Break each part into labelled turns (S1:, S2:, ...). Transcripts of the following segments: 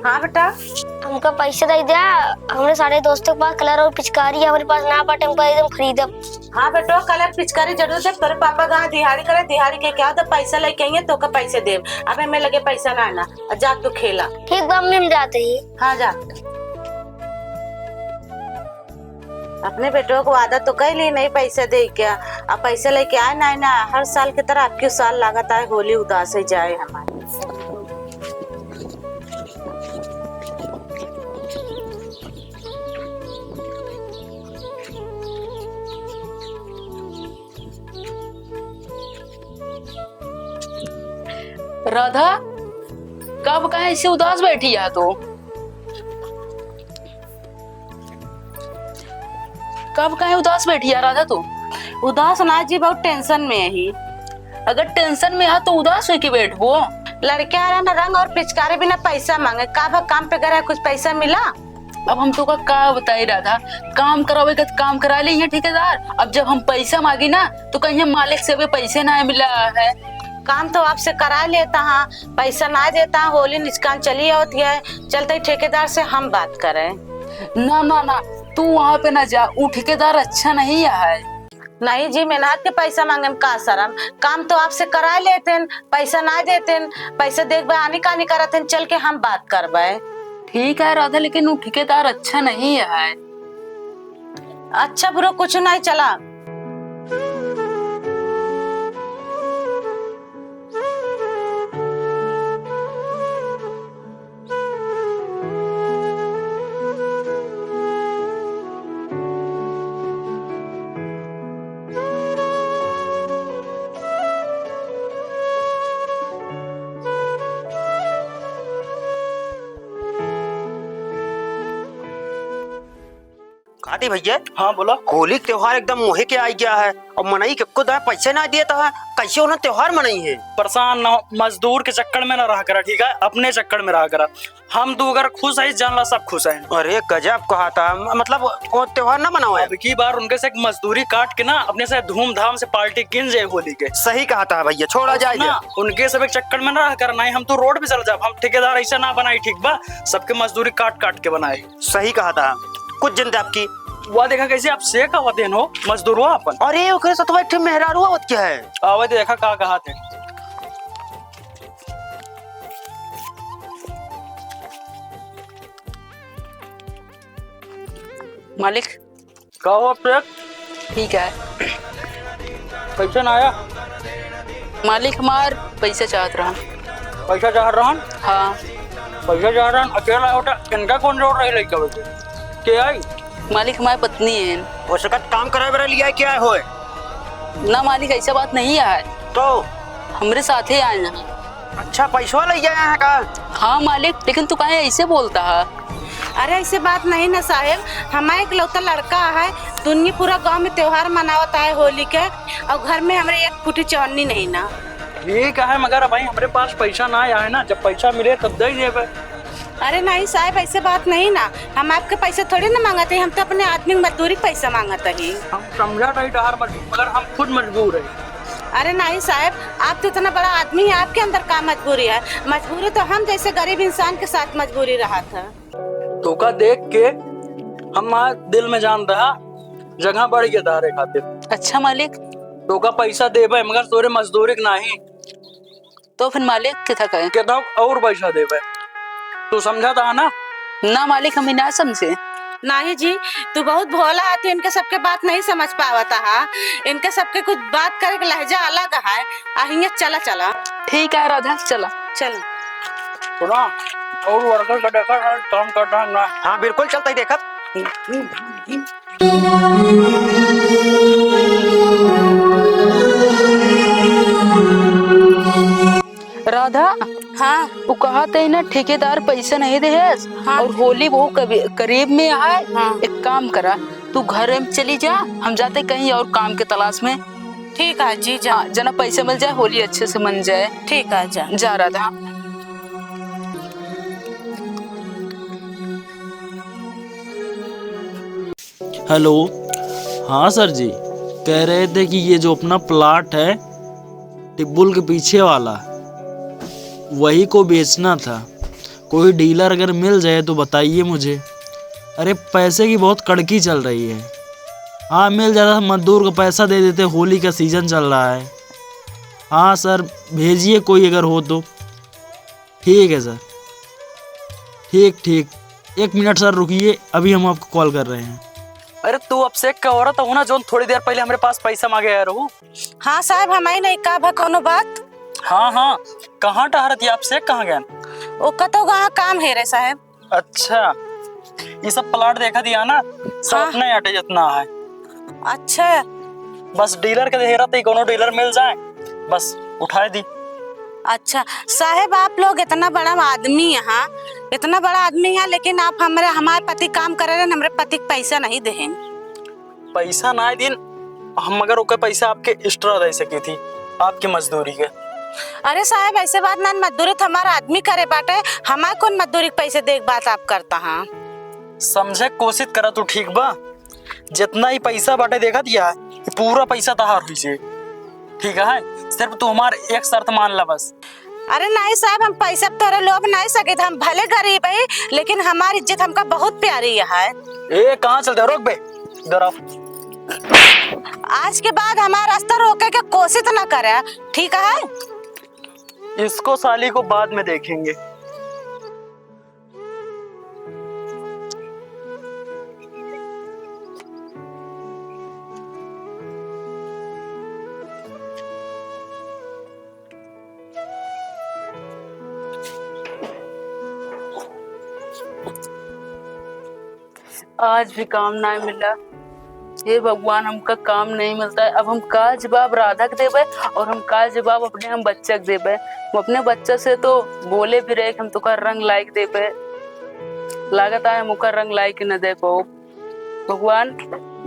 S1: हाँ बेटा।
S2: हमका पैसा दे दिया। हमरे सारे दोस्तों के पास कलर और पिचकारी है, हमारे पास ना बाटे, हमको एकदम खरीदब।
S1: हाँ बेटा, कलर पिचकारी जरूर दे। तोरे पापा गाँव दिहाड़ी करे, दिहाड़ी के क्या तो पैसा लेके आइए तो का पैसे दे। अब हमें लगे पैसा ना आना, जा तू खेला।
S2: ठीक बा मम्मी, हम जाते ही।
S1: हाँ जा। अपने बेटों को आदत तो कह ली नहीं पैसा दे क्या, अब पैसा लेके आए ना हर साल की तरह आपके साल लागत आए होली उदास ही जाए हमारे।
S3: राधा, कब कहाँ ऐसे उदास बैठी है तो? कब कहाँ उदास बैठी है राधा तू?
S1: उदास ना जी, बहुत टेंशन में है ही।
S3: अगर टेंशन में है तो उदास हो के बैठ वो।
S1: लड़के आ रहा ना रंग और पिचकारी बिना पैसा मांगे, का काम पे करे कुछ पैसा मिला।
S3: अब हम तो का बताई राधा, काम करावे का काम करा ले ये ठेकेदार। अब जब हम पैसा मांगी ना तो कहीं मालिक से भी पैसे ना मिला है।
S1: काम तो आपसे करा लेता, हाँ पैसा ना देता, होली निचकान चली होती है। चलते ठेकेदार से हम बात करें।
S3: ना ना ना, तू वहाँ पे ना जा, वो ठेकेदार अच्छा नहीं है।
S1: नहीं जी, मेहनत के पैसा मांगे का शर्म। काम तो आपसे करा लेते, पैसा ना देते, पैसा देख आनी कानी करते, चल के हम बात करबे।
S3: ठीक है राधा, लेकिन वो ठेकेदार अच्छा नहीं है।
S1: अच्छा बुरा कुछ नहीं चला।
S4: काटी भैया।
S5: हाँ बोला।
S4: होली त्योहार एकदम मोहे के आ गया है और मनाई के खुद पैसे ना दिए तो है कैसे उन्हें त्योहार मनाई है।
S5: परेशान ना हो, मजदूर के चक्कर में ना रहा करा, ठीक है, अपने चक्कर में रहा करा। हम दो अगर खुश है जान ला सब खुश है।
S4: अरे गजब कहा था, मतलब वो त्योहार ना मनाओ है।
S5: अब की बार उनके से एक मजदूरी काट के ना अपने से धूमधाम से पार्टी किन जाए होली के।
S4: सही कहा था भैया, छोड़ा जाए
S5: ना उनके सब एक चक्कर में ना रहा करा। नहीं हम तो रोड पे चल जाए, हम ठेकेदार ऐसा ना बनाई, ठीक बा, सबके मजदूरी काट काट के बनाए।
S4: सही कहा था। कुछ जनता आपकी
S5: वो देखा कैसे आप से का देन हो मजदूर हो अपन।
S4: अरे ओकरे साथ बैठे मेहरारू आवत क्या है।
S5: आवे देखा का कहा थे।
S3: मालिक
S5: का हो आप?
S3: ठीक है।
S5: पैसा ना आया?
S3: मालिक हमार पैसा चाहत रहा।
S5: पैसा चाह रहा?
S3: हाँ
S5: पैसा चाह रहा अकेला होता, इनका कौन जोड़ रही लड़का वैसे के आई?
S3: मालिक हमारी पत्नी है।
S4: वो सकत काम कराए बरा लिया है क्या है होए?
S3: ना मालिक ऐसा बात नहीं है,
S4: तो
S3: हमरे साथ ही आए हैं।
S4: अच्छा पैसा ले गया है का?
S3: हाँ मालिक, लेकिन तू काहे ऐसे बोलता है?
S1: अरे ऐसे बात नहीं ना साहेब, हमारे एक लौता लड़का है, दुनिया पूरा गांव में त्योहार मनावता है होली के, और घर में हमारे एक फुटी चौनी नहीं ना।
S5: ठीक है, मगर भाई हमारे पास पैसा ना आया है ना, जब पैसा मिले तब दे देवे।
S1: अरे नहीं साहब, ऐसे बात नहीं ना, हम आपके पैसे थोड़ी ना मांगते हैं, हम तो अपने आदमी मजदूरी पैसा मांगते ही।
S5: हम समझा नहीं डहार मगर हम खुद मजबूर है।
S1: अरे नहीं साहब, आप तो इतना बड़ा आदमी है, आपके अंदर क्या मजबूरी है? मजबूरी तो हम जैसे गरीब इंसान के साथ मजबूरी रहा था।
S5: तो का देख के हम दिल में जान रहा जगह बढ़ गया धारे खातिर।
S3: अच्छा मालिक,
S5: तो का पैसा देवे मगर तोरे मजदूरी नहीं।
S3: तो फिर मालिक कितना कहे?
S5: कहता और पैसा देवे, तू समझा था ना?
S3: ना मालिक, हम ना समझे।
S1: नहीं जी, तू बहुत भोला है, तो इनके सबके बात नहीं समझ पावता है। इनके सबके कुछ बात करे के लहजा अलग है। अहिया चला चला।
S3: ठीक है राधा, चला
S1: चल।
S5: सुना और वर्कर का देखा काम करना है ना?
S4: हाँ बिल्कुल चलता ही देखा।
S3: राधा,
S1: हाँ
S3: वो कहा थे ना ठेकेदार पैसा नहीं दे है।
S1: हाँ।
S3: और होली वो करीब में है।
S1: हाँ।
S3: एक काम करा, तू घर में चली जा, हम जाते कहीं और काम के तलाश में।
S1: ठीक है जी, जा।
S3: हाँ, जना पैसा मिल जाए, होली अच्छे से मन जाए।
S1: ठीक है, जा।
S3: जा राधा।
S6: हेलो, हाँ सर जी, कह रहे थे कि ये जो अपना प्लाट है टिब्बुल के पीछे वाला, वही को बेचना था। कोई डीलर अगर मिल जाए तो बताइए मुझे। अरे पैसे की बहुत कड़की चल रही है। हाँ मिल जाता, मजदूर को पैसा दे देते, होली का सीज़न चल रहा है। हाँ सर भेजिए कोई अगर हो तो। ठीक है सर, ठीक। 1 मिनट सर रुकिए, अभी हम आपको कॉल कर रहे हैं।
S5: अरे तू अब से का औरत हो ना जो थोड़ी देर पहले हमारे पास पैसा मांगे आया रहू।
S1: हाँ साहब, हमारी नहीं का भा कोनो बात।
S5: हाँ कहाँ टहरत है आपसे, कहाँ गए?
S1: वो कतो वहाँ काम है रे साहब।
S5: अच्छा ये सब प्लाट देखा दिया ना, सब
S1: हाँ।
S5: अपने आटे जितना है।
S1: अच्छा
S5: बस डीलर के देहरा तो कोनो डीलर मिल जाए बस उठाए दी।
S1: अच्छा साहब, आप लोग इतना बड़ा आदमी यहाँ, इतना बड़ा आदमी है, लेकिन आप हमारे पति काम करे रहे, हमारे पति को पैसा नहीं दें।
S5: पैसा ना दिन हम मगर ओके पैसा आपके एक्स्ट्रा दे सकी थी आपकी मजदूरी के।
S1: अरे साहब ऐसे बात ना, मजदूरी तो हमारा आदमी करे बाटे, हमारे कौन मजदूरी के पैसे देख बात आप करता। हाँ
S5: समझे कोशिश करा तू, ठीक बा? जितना ही पैसा बाटे देखा दिया है पूरा पैसा तहार हुई से, ठीक है? सिर्फ तू हमार एक शर्त मान ला बस।
S1: अरे नहीं साहब, हम पैसा तोरे लोभ नहीं सके थे, हम भले गरीब है लेकिन हमारी इज्जत हमका बहुत प्यारी है।
S5: ए कहाँ चलते, रोक बे इधर आओ।
S1: आज के बाद हमारा रास्ता रोके के कोशिश न करे, ठीक है?
S5: इसको साली को बाद में देखेंगे।
S3: आज भी काम ना मिला। हे भगवान, हमका काम नहीं मिलता है। अब हम का जवाब राधा के देवे और हम का जवाब अपने हम बच्चा के देवे। हम अपने बच्चा से तो बोले भी रहे कि हम तुका रंग लाइक देवे, लागत है मुका रंग लाइक न दे पाओ। भगवान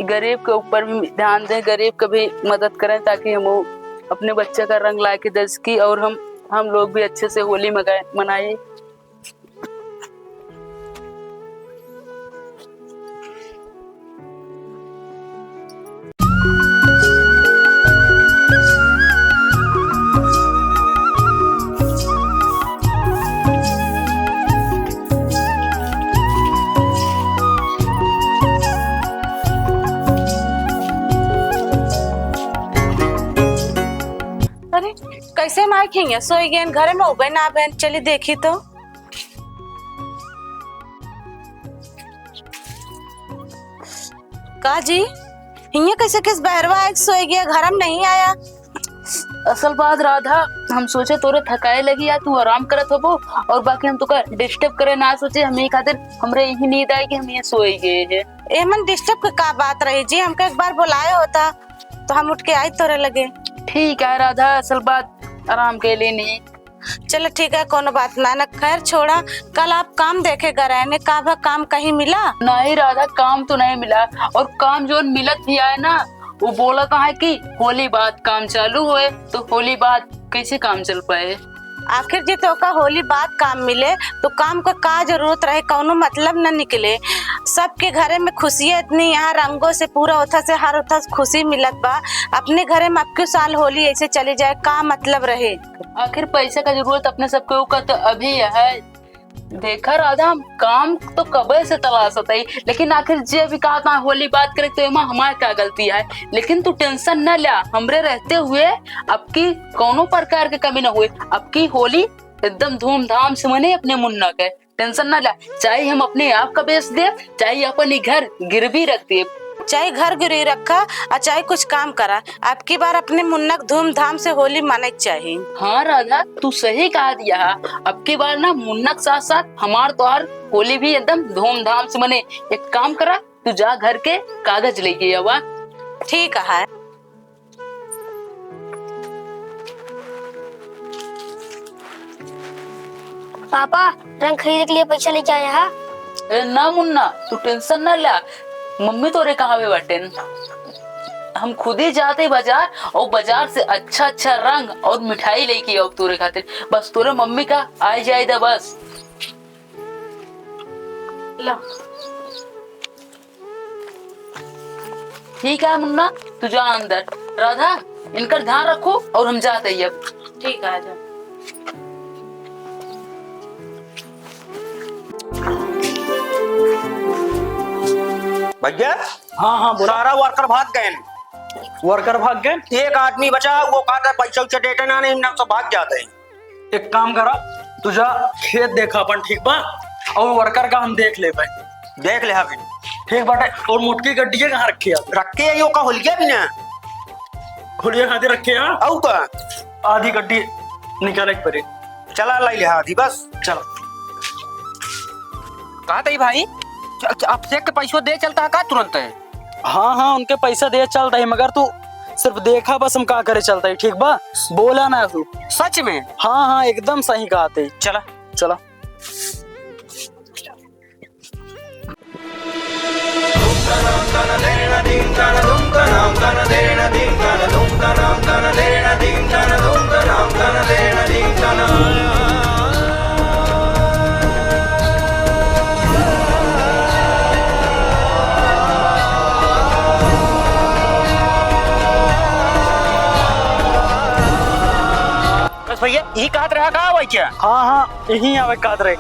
S3: गरीब के ऊपर भी ध्यान दें, गरीब का भी मदद करें ताकि हम अपने बच्चे का रंग लाइक दे सकी और हम लोग भी अच्छे से होली मनाए।
S1: अरे कैसे मार खेंगे, सोई गए घरे में उबे ना बहन, चली देखी तो। का जी हिया कैसे किस बहरवा आए सोई गया, घर में नहीं आया?
S3: असल बात राधा, हम सोचे तोरे थकाए लगी या तू आराम करत हो और बाकी हम तुका डिस्टर्ब करे ना सोचे, हमें खातिर हमरे यही नींद आई कि हम ये सोए गए है।
S1: ए मन डिस्टर्ब का बात रही जी, हमको एक बार बुलाया होता तो हम उठ के आई तोरे लगे।
S3: ठीक है राधा, असल बात आराम के लिए नहीं।
S1: चलो ठीक है, कोनो बात ना। खैर छोड़ा, कल आप काम देखे गए रहने, का काम कहीं मिला?
S3: नहीं राधा, काम तो नहीं मिला और काम जो मिलत भी आए ना वो बोला कहा है कि होली बाद काम चालू हुए, तो होली बाद कैसे काम चल पाए?
S1: आखिर जी तो का होली बाद काम मिले तो काम को का जरूरत रहे, कौनो मतलब न निकले। सबके घरे में खुशियाँ इतनी, यहाँ रंगों से पूरा उथा से हर उथा खुशी मिलत बा। अपने घरे में अब क्यों साल होली ऐसे चली जाए, का मतलब रहे?
S3: आखिर पैसे का जरूरत अपने सबके ऊपर तो अभी है। देखा राधा, हम काम तो कबे से तलाश होता है, लेकिन आखिर जे भी कहा था होली बात करे तो एमा हमारे क्या गलती है। लेकिन तू टेंशन न लिया, हमरे रहते हुए अब की कोनो प्रकार के कमी न हुए। अब की होली एकदम धूमधाम से मने अपने मुन्ना के, टेंशन न लिया। चाहे हम अपने आप का बेच दे, चाहे अपने घर गिरवी रख दे,
S1: चाहे घर गिरी रखा और चाहे कुछ काम करा, अब की बार अपने मुन्नक धूमधाम से होली मनाई चाहिए।
S3: हाँ राधा, तू सही कहा दिया। अब की बार ना मुन्नक साथ साथ हमार त्योहार होली भी एकदम धूमधाम से मने। एक काम करा, तू जा घर के कागज लेके आवा।
S1: ठीक है।
S2: पापा रंग खरीदने के लिए पैसा लेके आया है।
S3: ए ना मुन्ना, तू टेंशन ना ले, मम्मी तोरे कहाँ पे बटे, हम खुद ही जाते बाजार और बाजार से अच्छा अच्छा रंग और मिठाई लेके आओ तोरे खातिर। बस तोरे मम्मी का आ जाए दा बस। ला ठीक है मुन्ना, तू जा अंदर। राधा इनका ध्यान रखो और हम जाते हैं अब।
S1: ठीक है।
S4: भैया
S5: हाँ हाँ बोला।
S4: सारा वर्कर भाग गए।
S5: वर्कर भाग गए,
S4: एक आदमी बचा, वो कहता है पैसा उच्चा देते ना, नहीं ना सब भाग जाते हैं।
S5: एक काम करा, तुझा खेत देखा अपन ठीक बा, और वर्कर का हम देख ले भाई।
S4: देख ले अभी
S5: ठीक बाटे। और मोटकी गड्डी कहाँ रखी है?
S4: रखे यो का हुलिया भी ना
S5: खुलिया खाते रखे हैं।
S4: औ का
S5: आधी गड्डी निकाले परे।
S4: चला लाई ले आधी बस।
S5: चल
S4: कहा था भाई अब से के पैसा दे चलता है का तुरंत है?
S5: हाँ हाँ उनके पैसा दे चल रही, मगर तू सिर्फ देखा बस हम का करे चलता है ठीक बा, बोला ना तू।
S4: सच में?
S5: हाँ हाँ एकदम सही कहा थे।
S4: चला
S5: चला।
S4: बस भैया यही कहत रहा का भाई क्या?
S5: हाँ हाँ यही आवे काद रहे।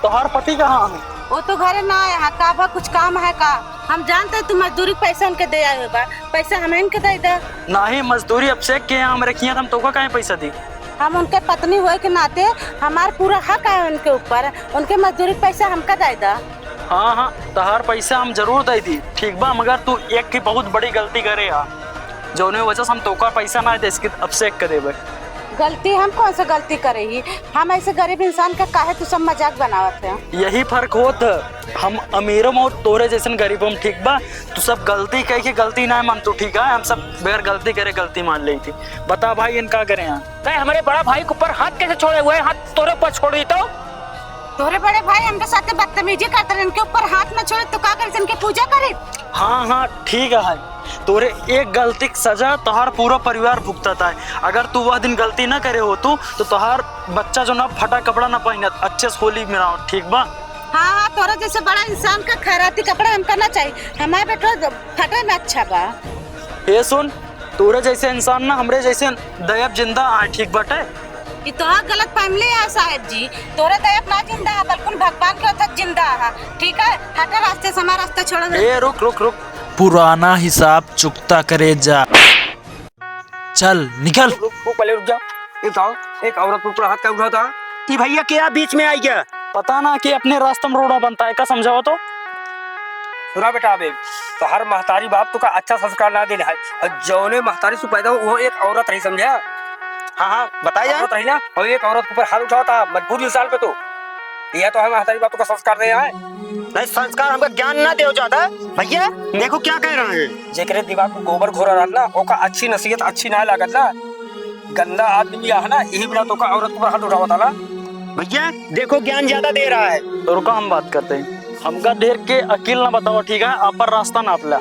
S5: तो हर पति कहाँ है?
S1: वो तो घरे ना आया है का बा, कुछ काम है का? हम जानते हैं तू मजदूरी पैसा उनके दे आए बा, पैसा हमें इनके दे दे।
S5: ना ही मजदूरी अब से के यहाँ रखिया, हम तो का कहीं पैसा दी।
S1: हम उनके पत्नी हुए के नाते हमार पूरा हक है उनके ऊपर, उनके मजदूरी पैसा हमका दे दा।
S5: हाँ हाँ तहार पैसा हम जरूर दे दी ठीक बा, मगर तू एक की बहुत बड़ी गलती करे यार, जो वजह से हम तो का पैसा ना दे इसकी अब से कर देवे।
S1: गलती हम कौन सा गलती करे ही? हम ऐसे गरीब इंसान का काहे तू सब मजाक बनावत है?
S5: यही फर्क होत, हम अमीरों और तोरे जैसन गरीबों में ठीक बा। तू सब गलती कह के गलती ना मान तू ठीक है, हम सब बगैर गलती करे गलती मान ली थी। बता भाई इनका करे यहाँ?
S4: नहीं हमारे बड़ा भाई के ऊपर हाथ कैसे छोड़े हुए? हाथ तोरे पर छोड़ दी तो
S1: तोरे बड़े भाई हमके साथ बदतमीजी करते हैं, इनके ऊपर हाथ न छोड़े तो का करे? इनके पूजा करे?
S5: हाँ हाँ ठीक है, तोरे एक गलती की सजा तोहार पूरा परिवार भुगतता है। अगर तू वह दिन गलती ना करे हो तो तोहार बच्चा जो ना फटा कपड़ा ना पहनत, अच्छे से होली मनाओ ठीक बा।
S1: हाँ हाँ तोरा जैसे बड़ा इंसान का खैराती कपड़ा हमका ना चाहिए, हमारे बेटा फटे में अच्छा बा।
S5: ये सुन, तोरे जैसे इंसान ना हमरे जैसे दयाब जिंदा है ठीक बाटे।
S1: ये तो गलत फैमिली है साहब जी, तोरे दयाब ना जिंदा है बल्कि भगवान के तक जिंदा है ठीक है। हटा रास्ते से, हमारा रास्ता छोड़ो।
S5: ए रुक रुक रुक,
S6: पुराना हिसाब चुकता करे जा, चल निकल।
S4: पहले रुक जा। एक औरत पर पूरा हाथ क्या उठा था कि भैया क्या बीच में आई गया?
S5: पता ना कि अपने रास्ते में रोड़ा बनता है का, समझाओ तो।
S7: सुना बेटा अबे, तो हर महतारी बाप तो का अच्छा संस्कार ना देना है, और जौने महतारी से पैदा हो वो एक औरत रही, समझा?
S4: हाँ हाँ बताया
S7: औरत रही ना, और एक औरत के ऊपर हाथ उठाओ था मजबूरी साल पे, तो यह तो है महतारी बाप का संस्कार दे है।
S4: नहीं संस्कार हमका ज्ञान ना दे जाता भैया। देखो क्या कह रहे हैं,
S7: जेकरे दिमाग में गोबर घोरा रहा ना, ओका अच्छी नसीहत अच्छी ना लागत ना। गंदा आदमी है ना, यही बिना तो का औरत के ऊपर हाथ उठावा था ना।
S4: भैया देखो ज्ञान ज्यादा दे रहा है।
S5: तो रुका हम बात करते हैं, हमका ढेर के अकेल ना बताओ ठीक है, आप पर रास्ता नाप ला।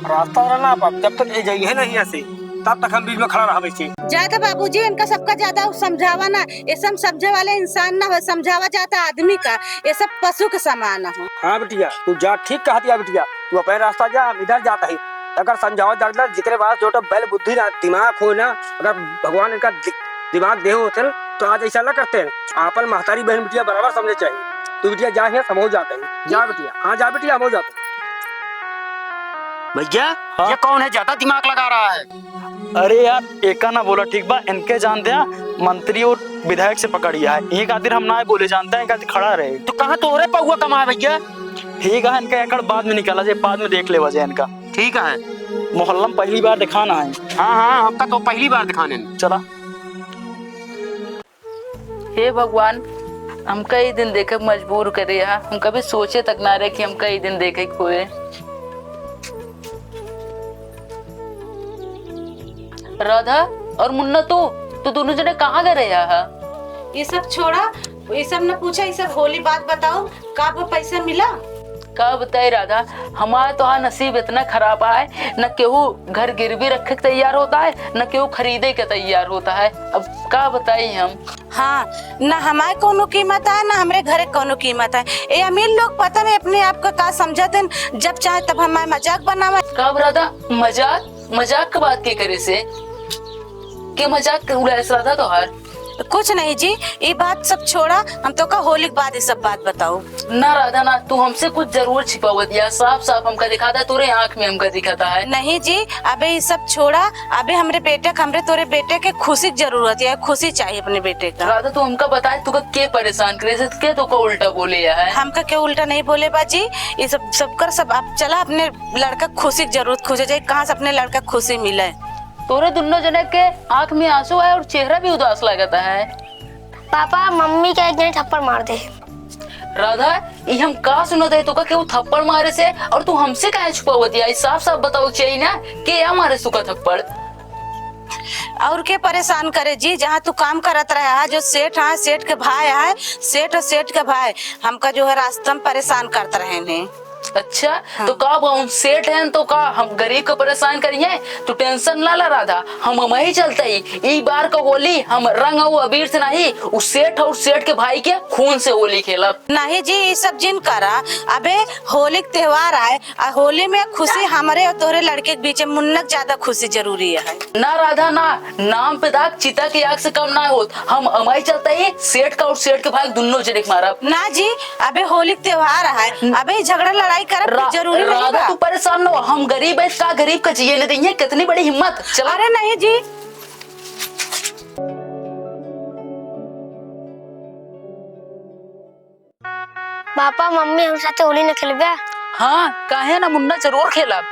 S7: रास्ता वाला ना पाप, जब तक ये जाइए नहीं ऐसे तब तक हम बीच में खड़ा रहा वैसे।
S1: ज्यादा बाबूजी इनका सबका ज्यादा समझावा ना, ये सब समझे वाले इंसान ना हो, समझावा जाता आदमी का, ये सब पशु के समान हो।
S7: हाँ बिटिया तू जा, ठीक कहती है बिटिया, तू अपने रास्ता जा, हम इधर जाता है। अगर समझाओ जाता जिक्र पास जो बैल बुद्धि ना दिमाग हो ना, अगर भगवान इनका दिमाग दे होते तो आज ऐसा ना करते हैं। आपन महतारी बहन बिटिया बराबर समझे चाहिए। तू बिटिया जा है समझ जाते हैं, जा बिटिया। हाँ जा बिटिया समझ जाते हैं।
S4: भैया
S5: हाँ?
S4: ये कौन है ज्यादा दिमाग लगा रहा है?
S5: अरे यार एका ना बोला ठीक बा, इनके जानते हैं मंत्री और विधायक से पकड़िया है, ये खातिर हम ना बोले जानते हैं, खातिर खड़ा रहे।
S4: तो कहाँ तोरे पौआ कमा भैया?
S5: ठीक है, इनका एकड़ बाद में निकाला जाए, बाद में देख ले वजह इनका।
S4: ठीक है।
S5: मोहल्ला में पहली बार दिखाना है।
S4: हाँ हाँ हमका तो पहली बार दिखाने में।
S5: चला।
S3: हे भगवान, हम कई दिन देखे मजबूर करे यार, हम कभी सोचे तक ना रहे कि हम कई दिन देखे खोए। राधा और मुन्ना तो दोनों जने कहाँ गए यहाँ?
S1: ये सब छोड़ा, ये सब न पूछा, ये सब होली बात बताओ, का वो पैसा मिला?
S3: का बताए राधा, हमारा तो हाँ नसीब इतना खराब है, न केहू घर गिरवी रखे के तैयार होता है, न केहू खरीदे के तैयार होता है। अब का बताई हम?
S1: हाँ न हमारे कोनो कीमत है, न हमारे घरे कोनो कीमत है। ये अमीर लोग पता नहीं अपने आप का समझते हैं, जब चाहे तब हमारे मजाक बनावे।
S3: का राधा, मजाक की बात के करे से के मजाक उड़ाए राधा तो हर
S1: कुछ नहीं जी, ये बात सब छोड़ा, हम तो का होली के बाद ये सब बात बताओ।
S3: ना राधा ना, तू हमसे कुछ जरूर छिपावत या साफ साफ हमका दिखाता है, तोरे आँख में हमका दिखाता है।
S1: नहीं जी, अबे ये सब छोड़ा, अबे हमरे तोरे बेटे के खुशी की जरूरत है, खुशी चाहिए अपने बेटे का।
S3: राधा तू हमका बताए तू के परेशान करे से के तो को उल्टा बोले है।
S1: हमका क्यों उल्टा नहीं बोले बाजी, ये सब कर सब आप चला, अपने लड़का खुशी की जरूरत खोजे जाए, कहाँ से अपने लड़का खुशी मिले।
S3: तोरे दोनों जने के आँख में आंसू है और चेहरा भी उदास लगता है।
S2: पापा मम्मी का एक जने थप्पड़ मार दे।
S3: राधा ये हम का सुनत है तो का केहू थप्पड़ मारे से, और तू हमसे काहे छुपावत है? साफ साफ बताओ चाहिए ना के या मारे सुका थप्पड़।
S1: और के परेशान करे जी, जहाँ तू काम करत रहा है, जो सेठ है, सेठ के भाई है, सेठ और सेठ के भाई हमका जो है रास्ता में परेशान करते रहे ने।
S3: अच्छा तो का हम सेठ हैं तो का हम गरीब को परेशान करिए? तू टेंशन ना ला राधा, हम ही चलते ही ई बार का होली हम रंग और अबीर से नहीं, उस सेठ और सेठ के भाई के खून से होली खेलब।
S1: नहीं जी, ये सब जिन करा, अबे होली के त्योहार आए, होली में खुशी हमारे और तोरे लड़के के बीच में मुन्नक ज्यादा खुशी जरूरी है।
S3: ना राधा ना, नाम पे दाग चिता की आग से कम ना होत, हम अमाई चलते ही सेठ का और सेठ के भाई दोनों जने मारब।
S1: ना जी, अबे होली के त्योहार है, अबे झगड़ा लड़ाई कर जरूरी नहीं
S3: राधा
S1: बा।
S3: तू परेशान हो, हम गरीब है, का गरीब का जिये नहीं देंगे, कितनी बड़ी हिम्मत। चला
S1: अरे नहीं जी,
S2: पापा मम्मी हम साथे होली न खेलबे?
S3: हाँ काहे ना मुन्ना जरूर खेलब।